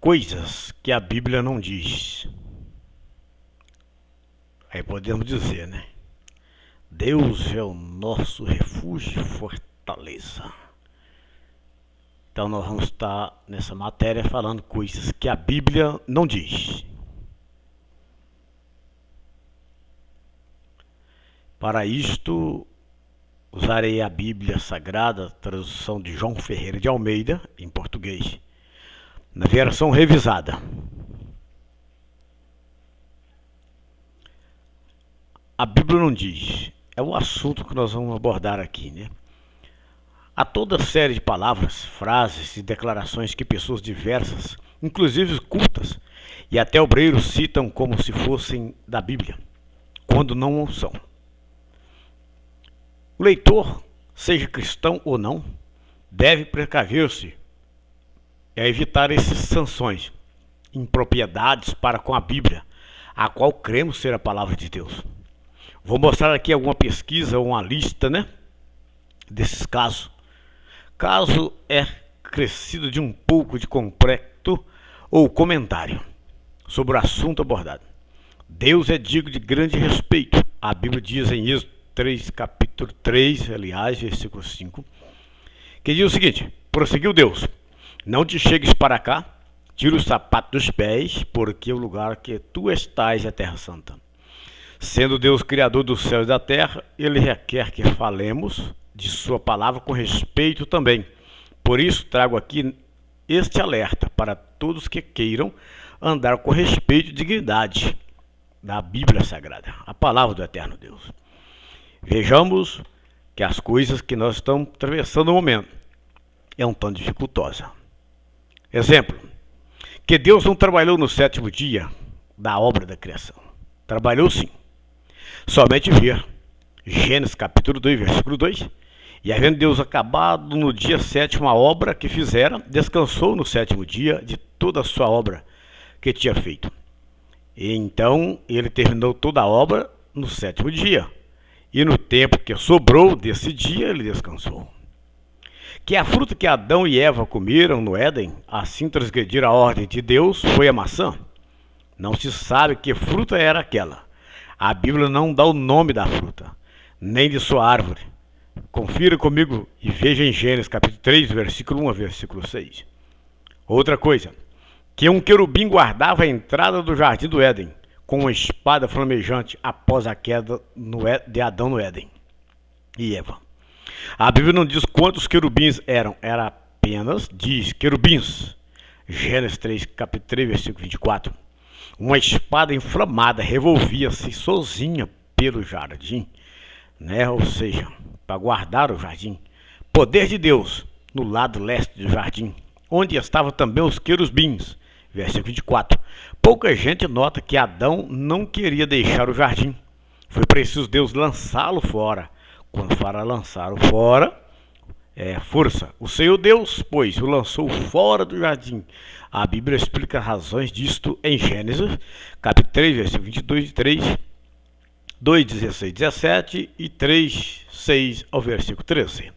Coisas que a Bíblia não diz. Aí podemos dizer, né? Deus é o nosso refúgio e fortaleza. Então nós vamos estar nessa matéria falando coisas que a Bíblia não diz. Para isto, usarei a Bíblia Sagrada, tradução de João Ferreira de Almeida, em português, na versão revisada. A Bíblia não diz. É o assunto que nós vamos abordar aqui, né? Há toda série de palavras, frases e declarações que pessoas diversas, inclusive cultas, e até obreiros citam como se fossem da Bíblia, quando não o são. O leitor, seja cristão ou não, deve precaver-se a evitar essas sanções, impropriedades para com a Bíblia, a qual cremos ser a palavra de Deus. Vou mostrar aqui alguma pesquisa ou uma lista, né, desses casos. Caso é crescido de um pouco de completo ou comentário sobre o assunto abordado. Deus é digno de grande respeito. A Bíblia diz em Êxodo 3, capítulo 3, aliás, versículo 5, que diz o seguinte: prosseguiu Deus, não te chegues para cá, tira o sapato dos pés, porque o lugar que tu estás é terra santa. Sendo Deus criador dos céus e da terra, Ele requer que falemos de sua palavra com respeito também. Por isso trago aqui este alerta para todos que queiram andar com respeito e dignidade da Bíblia Sagrada, a palavra do eterno Deus. Vejamos que as coisas que nós estamos atravessando no momento é um tanto dificultosa. Exemplo, que Deus não trabalhou no sétimo dia da obra da criação. Trabalhou sim. Somente ver Gênesis capítulo 2, versículo 2. E havendo Deus acabado no dia sétimo a obra que fizera, descansou no sétimo dia de toda a sua obra que tinha feito. E então ele terminou toda a obra no sétimo dia. E no tempo que sobrou desse dia, ele descansou. Que a fruta que Adão e Eva comeram no Éden, assim transgrediram a ordem de Deus, foi a maçã. Não se sabe que fruta era aquela. A Bíblia não dá o nome da fruta, nem de sua árvore. Confira comigo e veja em Gênesis capítulo 3, versículo 1 a versículo 6. Outra coisa, que um querubim guardava a entrada do jardim do Éden, com uma espada flamejante após a queda de Adão no Éden e Eva. A Bíblia não diz quantos querubins eram, era apenas, diz querubins. Gênesis 3, capítulo 3, versículo 24. Uma espada inflamada revolvia-se sozinha pelo jardim, né? Ou seja, para guardar o jardim. Poder de Deus no lado leste do jardim, onde estavam também os querubins. Versículo 24. Pouca gente nota que Adão não queria deixar o jardim. Foi preciso Deus lançá-lo fora. Quando fala lançar-o fora, é força. O Senhor Deus, pois, o lançou fora do jardim. A Bíblia explica as razões disto em Gênesis, capítulo 3, versículo 22 e 3, 2, 16, 17 e 3, 6 ao versículo 13.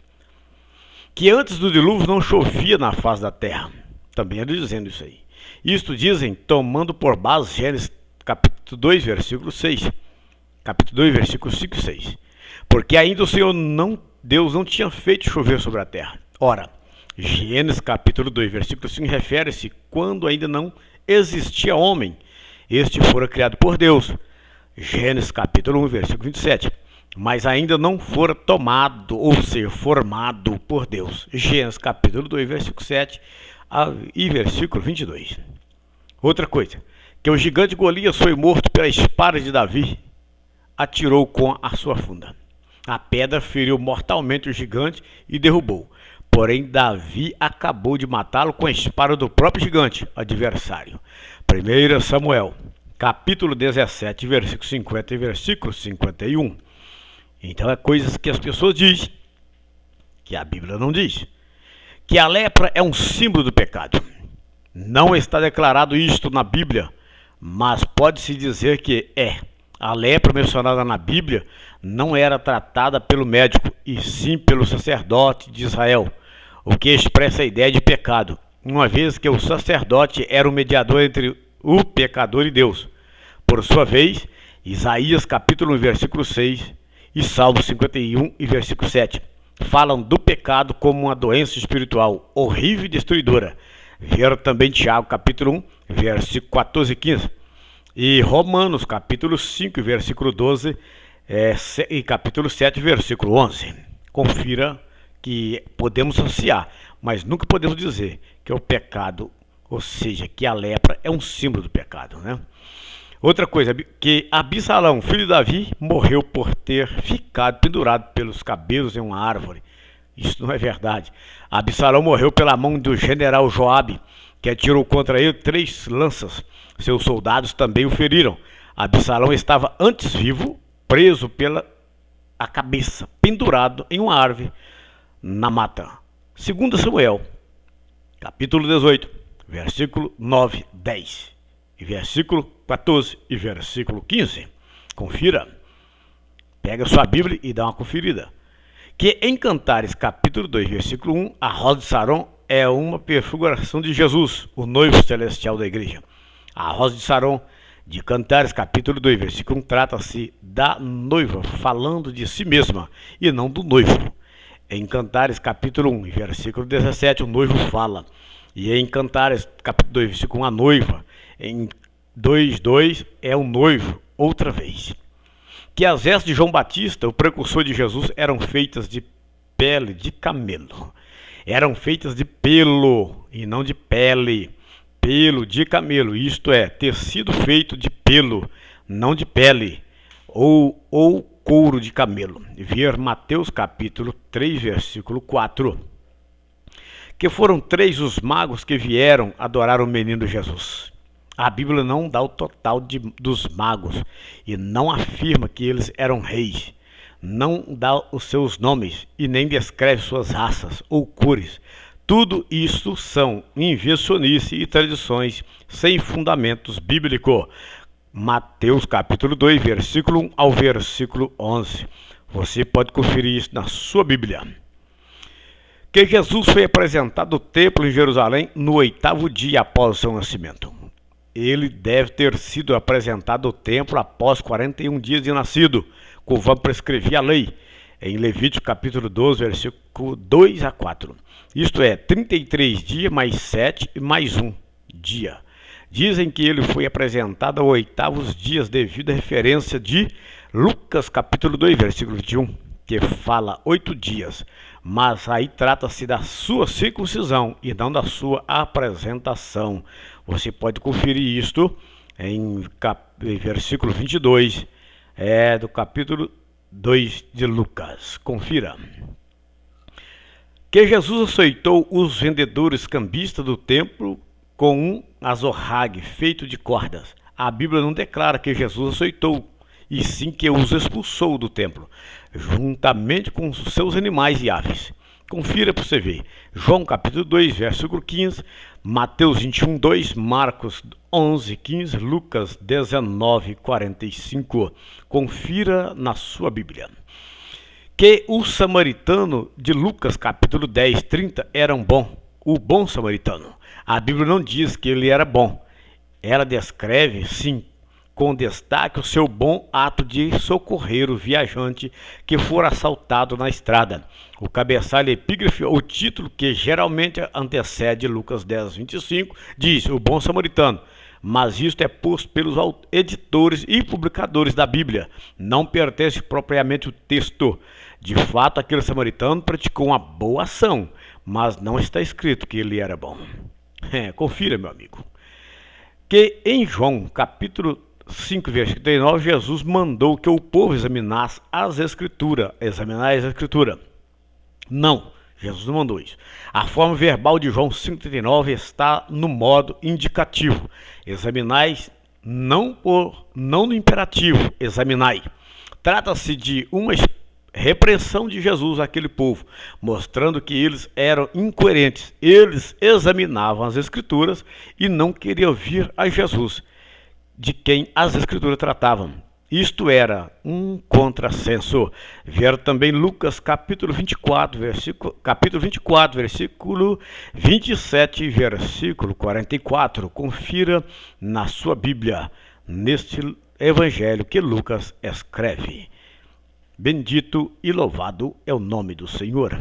Que antes do dilúvio não chovia na face da terra. Também ele dizendo isso aí. Isto dizem, tomando por base Gênesis capítulo 2, versículo 6. Capítulo 2, versículo 5 e 6. Porque ainda o Senhor Deus não tinha feito chover sobre a terra. Ora, Gênesis capítulo 2, versículo 5 refere-se quando ainda não existia homem. Este fora criado por Deus. Gênesis capítulo 1, versículo 27. Mas ainda não fora tomado, ou seja, formado por Deus. Gênesis capítulo 2, versículo 7 e versículo 22. Outra coisa, que o gigante Golias foi morto pela espada de Davi, atirou com a sua funda. A pedra feriu mortalmente o gigante e derrubou. Porém, Davi acabou de matá-lo com a espada do próprio gigante, adversário. 1 Samuel, capítulo 17, versículo 50 e versículo 51. Então é coisas que as pessoas dizem, que a Bíblia não diz. Que a lepra é um símbolo do pecado. Não está declarado isto na Bíblia, mas pode-se dizer que é. A lepra mencionada na Bíblia não era tratada pelo médico, e sim pelo sacerdote de Israel, o que expressa a ideia de pecado. uma vez que o sacerdote era o mediador entre o pecador e Deus. Por sua vez, Isaías capítulo 1, versículo 6 e Salmo 51 e versículo 7 falam do pecado como uma doença espiritual horrível e destruidora. Ver também Tiago capítulo 1, versículo 14 e 15. E Romanos capítulo 5, versículo 12 e capítulo 7, versículo 11. Confira que podemos associar, mas nunca podemos dizer que o pecado, ou seja, que a lepra é um símbolo do pecado, né? Outra coisa, que Absalão, filho de Davi, morreu por ter ficado pendurado pelos cabelos em uma árvore. Isso não é verdade. Absalão morreu pela mão do general Joabe, que atirou contra ele 3 lanças. Seus soldados também o feriram. Absalão estava antes vivo, preso pela a cabeça, pendurado em uma árvore na mata. 2 Samuel, capítulo 18, versículo 9, 10 e versículo 14 e versículo 15. Confira. Pega sua Bíblia e dá uma conferida. Que em Cantares, capítulo 2, versículo 1, a rosa de Saron é uma prefiguração de Jesus, o noivo celestial da igreja. A rosa de Saron, de Cantares, capítulo 2, versículo 1, trata-se da noiva, falando de si mesma, e não do noivo. Em Cantares, capítulo 1, versículo 17, o noivo fala. E em Cantares, capítulo 2, versículo 1, a noiva. Em 2:2 é o noivo, outra vez. Que as vestes de João Batista, o precursor de Jesus, eram feitas de pele de camelo. Eram feitas de pelo e não de pele. Pelo de camelo, isto é, tecido feito de pelo, não de pele, ou couro de camelo. Ver Mateus capítulo 3, versículo 4. Que foram 3 os magos que vieram adorar o menino Jesus. A Bíblia não dá o total dos magos e não afirma que eles eram reis. Não dá os seus nomes e nem descreve suas raças ou cores. Tudo isso são invencionice e tradições sem fundamentos bíblicos. Mateus capítulo 2, versículo 1 ao versículo 11. Você pode conferir isso na sua Bíblia. Que Jesus foi apresentado no templo em Jerusalém no 8º dia após o seu nascimento. Ele deve ter sido apresentado ao templo após 41 dias de nascido, conforme prescrevia a lei, em Levítico capítulo 12, versículo 2 a 4. Isto é, 33 dias mais 7 e mais 1 dia. Dizem que ele foi apresentado aos 8º dias devido à referência de Lucas capítulo 2, versículo 21, que fala 8 dias, mas aí trata-se da sua circuncisão e não da sua apresentação. Você pode conferir isto em versículo 22 do capítulo 2 de Lucas. Confira. Que Jesus aceitou os vendedores cambistas do templo com um azorrague feito de cordas. A Bíblia não declara que Jesus aceitou, e sim que os expulsou do templo, juntamente com os seus animais e aves. Confira para você ver. João capítulo 2, versículo 15, Mateus 21, 2, Marcos 11, 15, Lucas 19, 45. Confira na sua Bíblia. Que o samaritano de Lucas capítulo 10, 30 era o bom samaritano. A Bíblia não diz que ele era bom. Ela descreve, sim, com destaque o seu bom ato de socorrer o viajante que for assaltado na estrada. O cabeçalho epígrafe, o título que geralmente antecede Lucas 10, 25, diz o bom samaritano. Mas isto é posto pelos editores e publicadores da Bíblia. Não pertence propriamente ao texto. De fato, aquele samaritano praticou uma boa ação, mas não está escrito que ele era bom. Confira, meu amigo. Que em João, capítulo 5, versículo 39, Jesus mandou que o povo examinasse as Escrituras. Examinar as Escrituras. Não, Jesus não mandou isso. A forma verbal de João 5,39 está no modo indicativo. Examinais, não no imperativo, examinai. Trata-se de uma repreensão de Jesus àquele povo, mostrando que eles eram incoerentes. Eles examinavam as Escrituras e não queriam ouvir a Jesus, de quem as Escrituras tratavam. Isto era um contrassenso. Vieram também Lucas capítulo 24, versículo 27 e versículo 44. Confira na sua Bíblia, neste evangelho que Lucas escreve. Bendito e louvado é o nome do Senhor.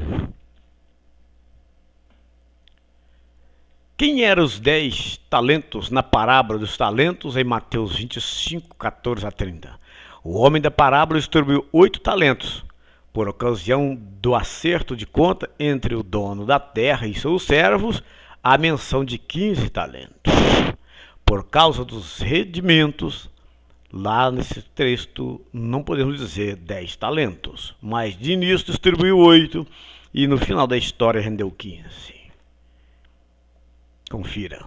Quem eram os 10 talentos na parábola dos talentos em Mateus 25, 14 a 30? O homem da parábola distribuiu 8 talentos. Por ocasião do acerto de conta entre o dono da terra e seus servos, há menção de 15 talentos. Por causa dos rendimentos, lá nesse texto não podemos dizer 10 talentos, mas de início distribuiu 8 e no final da história rendeu 15. Confira.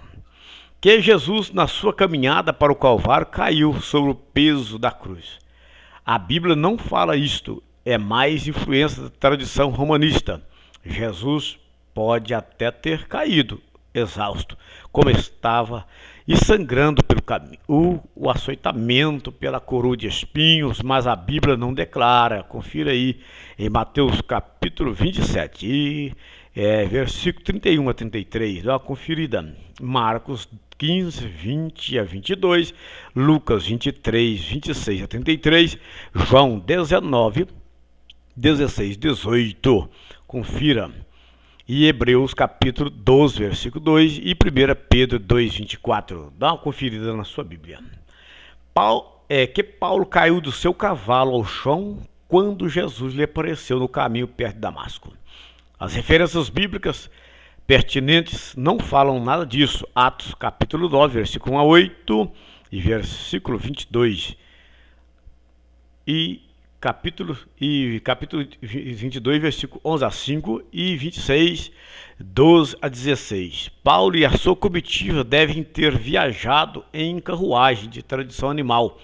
Que Jesus, na sua caminhada para o Calvário, caiu sobre o peso da cruz. A Bíblia não fala isto, é mais influência da tradição romanista. Jesus pode até ter caído, exausto, como estava, e sangrando pelo caminho, o açoitamento pela coroa de espinhos, mas a Bíblia não declara. Confira aí em Mateus capítulo 27 versículo 31 a 33, dá uma conferida. Marcos 15, 20 a 22, Lucas 23, 26 a 33, João 19, 16, 18, confira. E Hebreus capítulo 12, versículo 2 e 1 Pedro 2, 24, dá uma conferida na sua Bíblia. Paulo caiu do seu cavalo ao chão quando Jesus lhe apareceu no caminho perto de Damasco. As referências bíblicas pertinentes não falam nada disso. Atos capítulo 9, versículo 1 a 8 e versículo 22 e capítulo 22, versículo 11 a 5 e 26, 12 a 16. Paulo e a sua comitiva devem ter viajado em carruagem de tradição animal,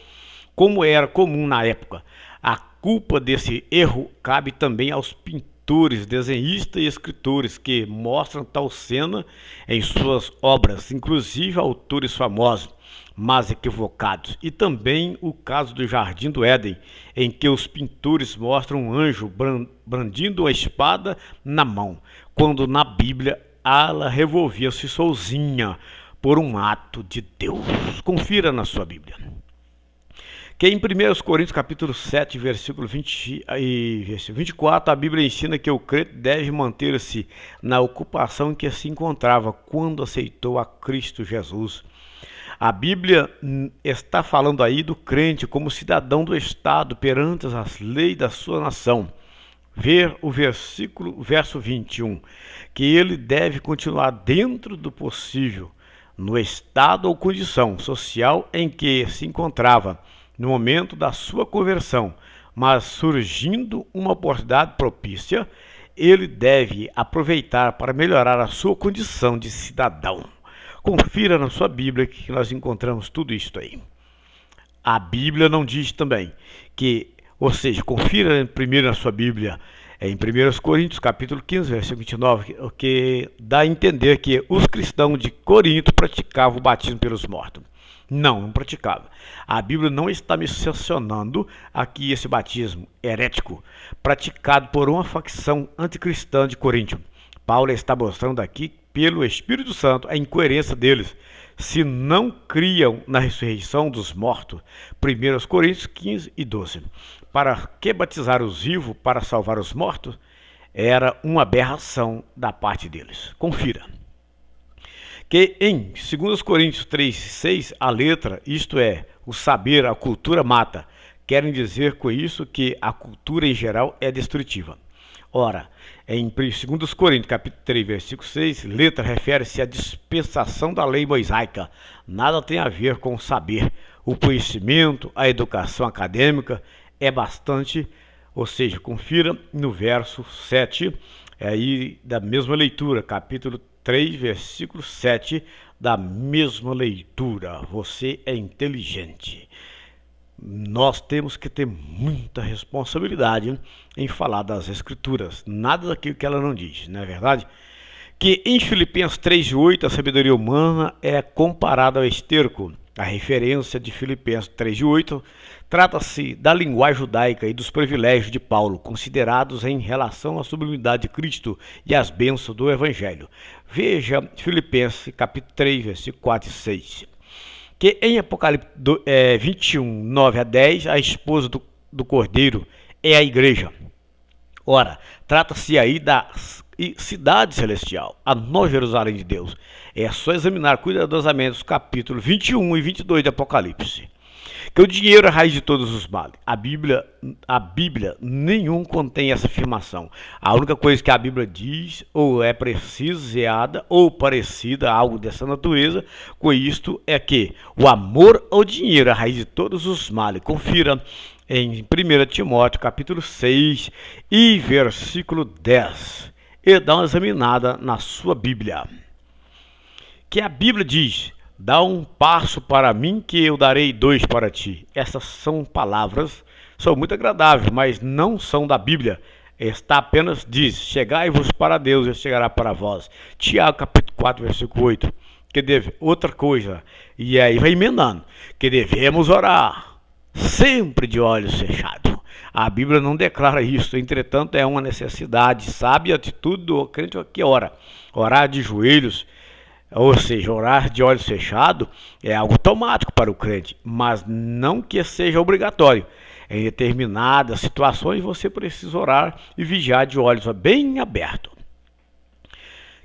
como era comum na época. A culpa desse erro cabe também aos pintores, desenhistas e escritores que mostram tal cena em suas obras, inclusive autores famosos, mas equivocados. E também o caso do Jardim do Éden, em que os pintores mostram um anjo brandindo uma espada na mão, quando na Bíblia ela revolvia-se sozinha por um ato de Deus. Confira na sua Bíblia. Que em 1 Coríntios capítulo 7, versículo 20 e versículo 24, a Bíblia ensina que o crente deve manter-se na ocupação em que se encontrava quando aceitou a Cristo Jesus. A Bíblia está falando aí do crente como cidadão do Estado perante as leis da sua nação. Ver o verso 21, que ele deve continuar dentro do possível, no estado ou condição social em que se encontrava no momento da sua conversão, mas surgindo uma oportunidade propícia, ele deve aproveitar para melhorar a sua condição de cidadão. Confira na sua Bíblia que nós encontramos tudo isso aí. A Bíblia não diz também que, ou seja, confira primeiro na sua Bíblia, em 1 Coríntios capítulo 15, versículo 29, que dá a entender que os cristãos de Corinto praticavam o batismo pelos mortos. Não praticava. A Bíblia não está mencionando aqui esse batismo herético praticado por uma facção anticristã de Corinto. Paulo está mostrando aqui, pelo Espírito Santo, a incoerência deles, se não criam na ressurreição dos mortos. 1 Coríntios 15 e 12. Para que batizar os vivos para salvar os mortos? Era uma aberração da parte deles. Confira. Que em 2 Coríntios 3, 6, a letra, isto é, o saber, a cultura mata, querem dizer com isso que a cultura em geral é destrutiva. Ora, em 2 Coríntios capítulo 3, versículo 6, letra refere-se à dispensação da lei mosaica. Nada tem a ver com o saber. O conhecimento, a educação acadêmica é bastante, ou seja, confira no verso 7, aí da mesma leitura, capítulo 3, versículo 7, da mesma leitura. Você é inteligente. Nós temos que ter muita responsabilidade em falar das Escrituras. Nada daquilo que ela não diz, não é verdade? Que em Filipenses 3:8 a sabedoria humana é comparada ao esterco, A referência de Filipenses 3:8 trata-se da linguagem judaica e dos privilégios de Paulo, considerados em relação à sublimidade de Cristo e às bênçãos do Evangelho. Veja Filipenses capítulo 3, versículo 4 e 6. Que em Apocalipse 21, 9 a 10, a esposa do Cordeiro é a igreja. Ora, trata-se aí da cidade celestial, a Nova Jerusalém de Deus. É só examinar cuidadosamente os capítulos 21 e 22 de Apocalipse. Que o dinheiro é a raiz de todos os males. A Bíblia nenhum contém essa afirmação. A única coisa que a Bíblia diz, ou é precisada ou parecida a algo dessa natureza, com isto é que o amor ao dinheiro é a raiz de todos os males. Confira em 1 Timóteo capítulo 6 e versículo 10. E dá uma examinada na sua Bíblia. Que a Bíblia diz: dá um passo para mim que eu darei dois para ti. Essas são palavras, são muito agradáveis, mas não são da Bíblia. Está apenas diz: chegai-vos para Deus e chegará para vós. Tiago capítulo 4, versículo 8. Outra coisa, e aí vai emendando, que devemos orar sempre de olhos fechados. A Bíblia não declara isso, entretanto é uma necessidade, sabe a atitude do crente que ora. Orar de joelhos, ou seja, orar de olhos fechados é algo automático para o crente, mas não que seja obrigatório. Em determinadas situações você precisa orar e vigiar de olhos bem abertos.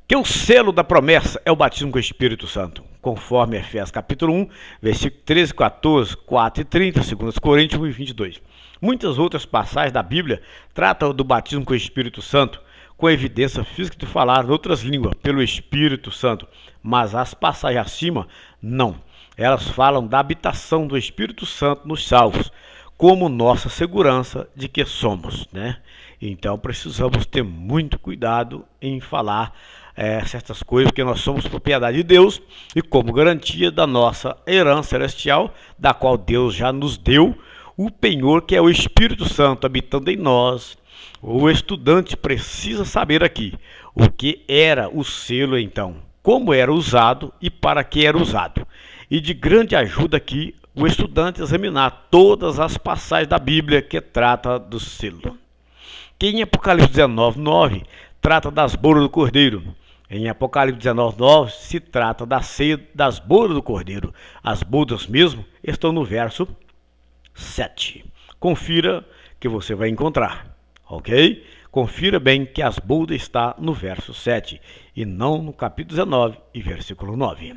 Que o selo da promessa é o batismo com o Espírito Santo, conforme Efésios capítulo 1, versículo 13, 14, 4 e 30, 2 Coríntios 1 e 22. Muitas outras passagens da Bíblia tratam do batismo com o Espírito Santo, com evidência física de falar em outras línguas pelo Espírito Santo, mas as passagens acima, não. Elas falam da habitação do Espírito Santo nos salvos, como nossa segurança de que somos, né? Então precisamos ter muito cuidado em falar certas coisas, porque nós somos propriedade de Deus e como garantia da nossa herança celestial, da qual Deus já nos deu o penhor, que é o Espírito Santo habitando em nós. O estudante precisa saber aqui o que era o selo então, como era usado e para que era usado. E de grande ajuda aqui o estudante examinar todas as passagens da Bíblia que trata do selo. Que em Apocalipse 19, 9 trata das bodas do Cordeiro. Em Apocalipse 19, 9 se trata da ceia das bodas do Cordeiro. As bodas mesmo estão no verso 7. Confira que você vai encontrar, ok? Confira bem que as bodas está no verso 7 e não no capítulo 19 e versículo 9.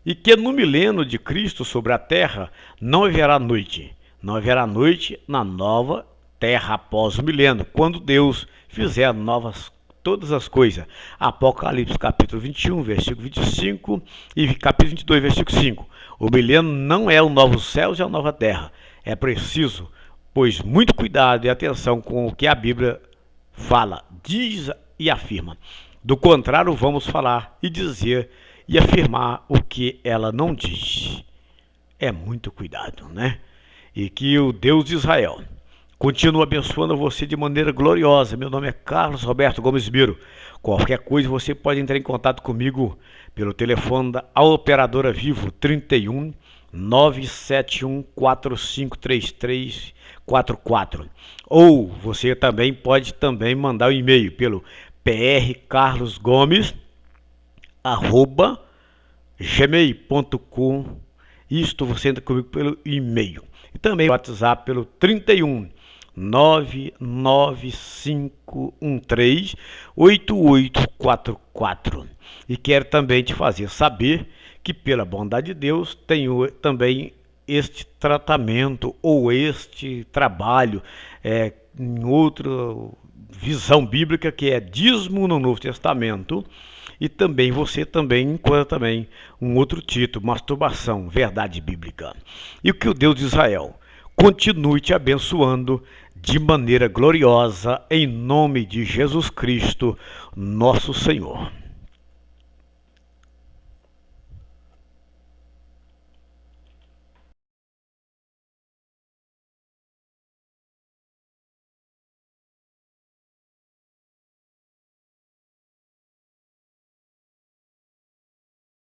E que no milênio de Cristo sobre a terra não haverá noite. Não haverá noite na nova terra após o milênio, quando Deus fizer novas todas as coisas. Apocalipse capítulo 21, versículo 25 e capítulo 22, versículo 5. O milênio não é o novo céu e a nova terra. É preciso, pois, muito cuidado e atenção com o que a Bíblia fala, diz e afirma. Do contrário, vamos falar e dizer e afirmar o que ela não diz. É muito cuidado, né? E que o Deus de Israel continue abençoando você de maneira gloriosa. Meu nome é Carlos Roberto Gomes Biro. Qualquer coisa você pode entrar em contato comigo pelo telefone da operadora Vivo 31 971 453344. Ou você também pode mandar um e-mail pelo prcarlosgomes@gmail.com. Isto você entra comigo pelo e-mail. E também o WhatsApp pelo 31 995138844. E quero também te fazer saber que, pela bondade de Deus, tenho também este tratamento ou este trabalho em outra visão bíblica, que é dízimo no Novo Testamento. E também você também encontra também um outro título, masturbação, verdade bíblica. E que o Deus de Israel continue te abençoando de maneira gloriosa, em nome de Jesus Cristo, nosso Senhor.